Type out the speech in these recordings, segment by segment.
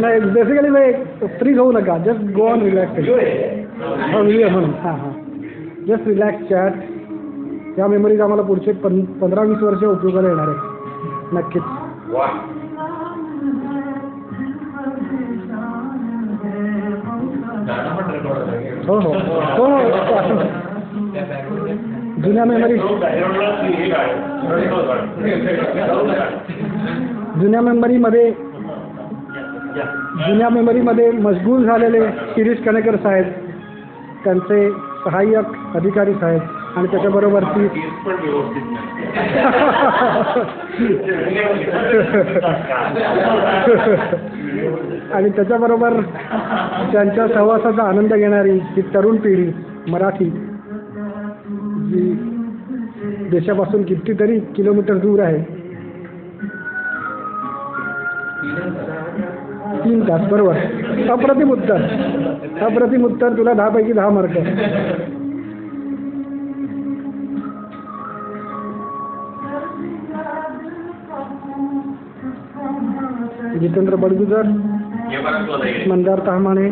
नाही basically fridge होऊ नका, just go on relax. Video म्हणून हां हां, जस्ट रिलॅक्स चॅट. या मेमरीज आम्हाला पुढचे 15-20 वर्ष उपयोगाला येणार आहे नक्कीच. हो हो हो हो. जुन्या मेमरीमध्ये मशगूल झालेले शिरीष कणेकर साहेब, त्यांचे सहाय्यक अधिकारी साहेब आणि त्याच्याबरोबरची आणि त्याच्याबरोबर त्यांच्या सहवासाचा आनंद घेणारी ही तरुण पिढी मराठी, जी देशापासून कितीतरी किलोमीटर दूर आहे. 3 तास बरोबर. अप्रतिम उत्तर. तुला 10 पैकी 10 मार्क. जितेंद्र बडगुजर, मंदार ताहमाणे,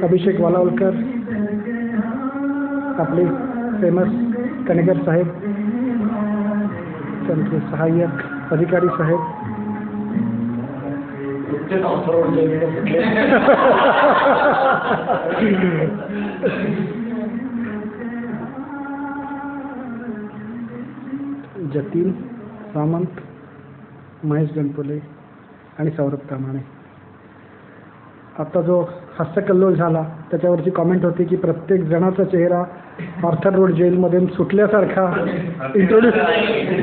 अभिषेक वालावलकर, आपले फेमस कणेकर साहेब, त्यांचे सहाय्यक अधिकारी साहेब, जतीन सामंत, महेश गणपुले आणि सौरभ तामाणे. आता जो हास्यकल्लोळ झाला त्याच्यावरची कॉमेंट होती की प्रत्येक जणाचा चेहरा आर्थर रोड जेलमधून सुटल्यासारखा इंट्रोड्यूस प्रत्येक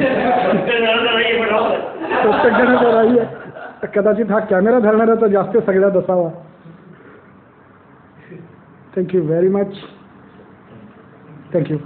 जणाचा नाही आहे. कदाचित हा कॅमेरा धरणाऱ्याचा जास्त सगळ्यात असावा. Thank you very much. थँक्यू.